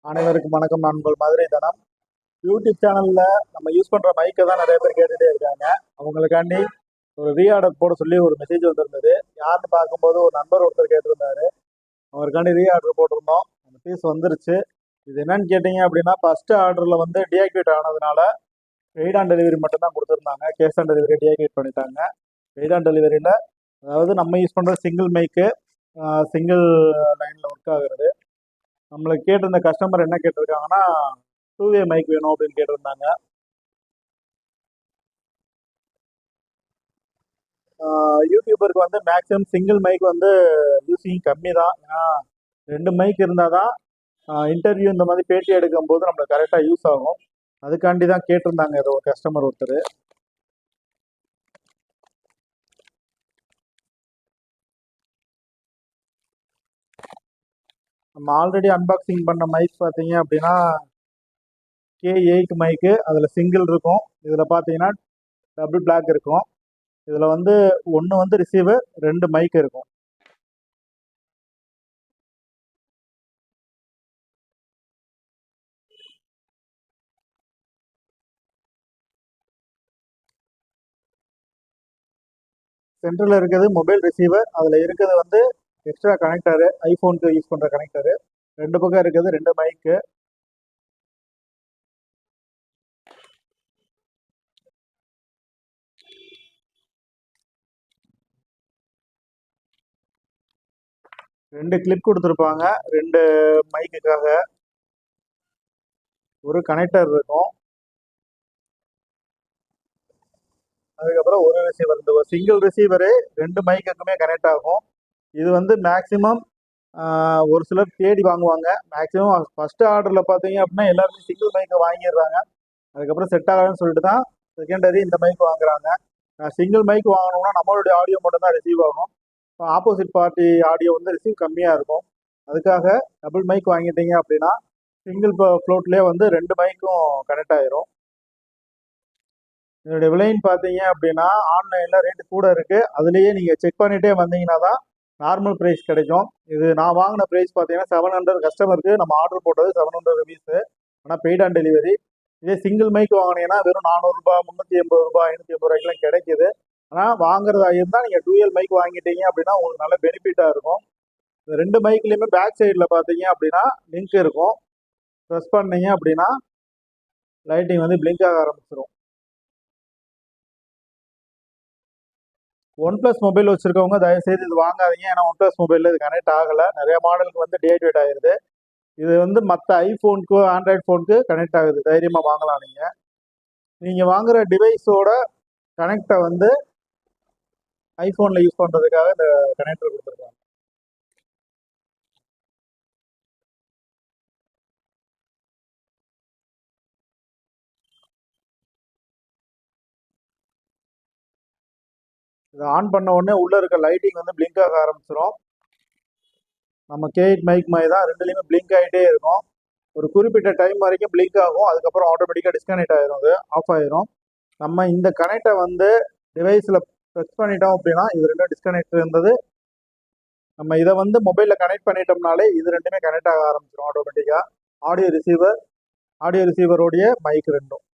அனைவருக்கும் வணக்கம். நான் உங்கள் மதுரை தனம். யூடியூப் சேனல்ல நம்ம யூஸ் பண்ற மைக்கை தான் நிறைய பேர் கேட்டுட்டே இருக்காங்க. அவங்களுக்காண்டி ஒரு ரீஆர்டர் போட சொல்லி ஒரு மெசேஜ் வந்திருந்தது. யாருன்னு பார்க்கும்போது ஒரு நண்பர் ஒருத்தர் கேட்டிருந்தாரு. அவருக்காண்டி ரீஆர்டர் போட்டிருந்தோம். அந்த பீஸ் வந்துருச்சு. இது என்னன்னு கேட்டீங்க அப்படின்னா, ஃபர்ஸ்ட் ஆர்டர்ல வந்து டீஆக்டிவேட் ஆனதுனால பெய்ட் ஆன் டெலிவரி மட்டும் தான் கொடுத்துருந்தாங்க. கேஷ் ஆன் டெலிவரி டீஆக்டிவேட் பண்ணிட்டாங்க. பெய்ட் ஆன் டெலிவரியில் அதாவது நம்ம யூஸ் பண்ணுற சிங்கிள் மைக்கு சிங்கிள் லைனில் ஒர்க் ஆகுறது. நம்மளுக்கு கேட்டிருந்த கஸ்டமர் என்ன கேட்டிருக்காங்கன்னா, டூ வே மைக் வேணும் அப்படின்னு கேட்டிருந்தாங்க. யூடியூபருக்கு வந்து மேக்ஸிமம் சிங்கிள் மைக் வந்து யூஸிங் கம்மி தான். ஏன்னா ரெண்டு மைக் இருந்தால் தான் இன்டர்வியூ இந்த மாதிரி பேட்டி எடுக்கும் போது நம்மளுக்கு கரெக்டாக யூஸ் ஆகும். அதுக்காண்டி தான் கேட்டிருந்தாங்க ஏதோ ஒரு கஸ்டமர் ஒருத்தர். நம்ம ஆல்ரெடி அன்பாக்சிங் பண்ண மைக் பார்த்தீங்க அப்படின்னா K8 மைக்கு. அதில் சிங்கிள் இருக்கும். இதில் பார்த்தீங்கன்னா டபுள் பிளாக் இருக்கும். இதில் வந்து ஒன்று வந்து ரிசீவர், ரெண்டு மைக் இருக்கும். சென்டரில் இருக்கிறது மொபைல் ரிசீவர். அதில் இருக்கிறது வந்து எக்ஸ்ட்ரா கனெக்டரு, ஐஃபோனுக்கு யூஸ் பண்ணுற கனெக்டரு. ரெண்டு பக்கம் இருக்கிறது ரெண்டு மைக்கு. ரெண்டு கிளிப் கொடுத்துருப்பாங்க. ரெண்டு மைக்குக்காக ஒரு கனெக்டர் இருக்கும். அதுக்கப்புறம் ஒரு ரிசீவர். இந்த சிங்கிள் ரிசீவரு ரெண்டு மைக்குக்குமே கனெக்ட் ஆகும். இது வந்து மேக்சிமம் ஒரு சிலர் தேடி வாங்குவாங்க. மேக்சிமம் ஃபர்ஸ்ட் ஆர்டரில் பார்த்தீங்க அப்படின்னா எல்லாருமே சிங்கிள் மைக்கை வாங்கிடுறாங்க. அதுக்கப்புறம் செட் ஆகலன்னு சொல்லிட்டு தான் செகண்டரி இந்த மைக் வாங்குறாங்க. சிங்கிள் மைக் வாங்கணும்னா நம்மளுடைய ஆடியோ மட்டும் தான் ரிசீவ் ஆகும். ஆப்போசிட் பார்ட்டி ஆடியோ வந்து ரிசீவ் கம்மியாக இருக்கும். அதுக்காக டபுள் மைக் வாங்கிட்டீங்க அப்படின்னா சிங்கிள் ஃப்ளோட்லேயே வந்து ரெண்டு மைக்கும் கனெக்ட் ஆயிரும். இதனுடைய விலைன்னு பார்த்தீங்க அப்படின்னா ஆன்லைனில் ரேட்டு கூட இருக்குது. அதுலேயே நீங்கள் செக் பண்ணிகிட்டே வந்தீங்கன்னா தான் நார்மல் ப்ரைஸ் கிடைக்கும். இது நான் வாங்கின ப்ரைஸ் பார்த்தீங்கன்னா 700. கஸ்டமருக்கு நம்ம ஆர்டர் போட்டது 700 ருபீஸு. ஆனால் பெய்ட் ஆன் டெலிவரி. இதே சிங்கிள் மைக் வாங்கினீங்கன்னா வெறும் 400 380 580 ரூபாய்க்குலாம் கிடைக்குது. ஆனால் வாங்குறதா இருந்தால் நீங்கள் டூயல் மைக் வாங்கிட்டீங்க அப்படின்னா உங்களுக்கு நல்ல பெனிஃபிட்டாக இருக்கும். இந்த ரெண்டு மைக்லேயுமே பேக் சைடில் பார்த்தீங்க அப்படின்னா லிங்க் இருக்கும். ப்ரெஸ் பண்ணீங்க அப்படின்னா லைட்டிங் வந்து பிளிங்க் ஆக ஆரம்பிச்சிடும். ஒன் ப்ளஸ் மொபைல் வச்சுருக்கவங்க தயவுசெய்து இது வாங்காதீங்க. ஏன்னா ஒன் ப்ளஸ் மொபைலில் இது கனெக்ட் ஆகலை. நிறைய மாடலுக்கு வந்து டீஆக்டிவேட் ஆகிடுது. இது வந்து மற்ற ஐஃபோனுக்கு ஆண்ட்ராய்டு ஃபோனுக்கு கனெக்ட் ஆகுது. தைரியமாக வாங்கலாம். நீங்கள் வாங்குகிற டிவைஸோட கனெக்டை வந்து ஐஃபோனில் யூஸ் பண்ணுறதுக்காக இந்த கனெக்டர் கொடுத்துருக்காங்க. இதை ஆன் பண்ண உடனே உள்ளே இருக்க லைட்டிங் வந்து பிளிங்க் ஆக ஆரம்பிச்சிடும். நம்ம K8 மைக் மாதிரி தான் ரெண்டுலேயுமே பிளிங்க் ஆகிட்டே இருக்கும். ஒரு குறிப்பிட்ட டைம் வரைக்கும் பிளிங்க் ஆகும். அதுக்கப்புறம் ஆட்டோமேட்டிக்காக டிஸ்கனெக்ட் ஆயிரும். அது ஆஃப் ஆயிரும். நம்ம இந்த கனெக்டை வந்து டிவைஸில் ப்ரெஸ் பண்ணிட்டோம் அப்படின்னா இது ரெண்டும் டிஸ்கனெக்ட் இருந்தது. நம்ம இதை வந்து மொபைலில் கனெக்ட் பண்ணிட்டோம்னாலே இது ரெண்டுமே கனெக்ட் ஆக ஆரம்பிச்சிடும் ஆட்டோமேட்டிக்காக. ஆடியோ ரிசீவரோடைய மைக் ரெண்டும்.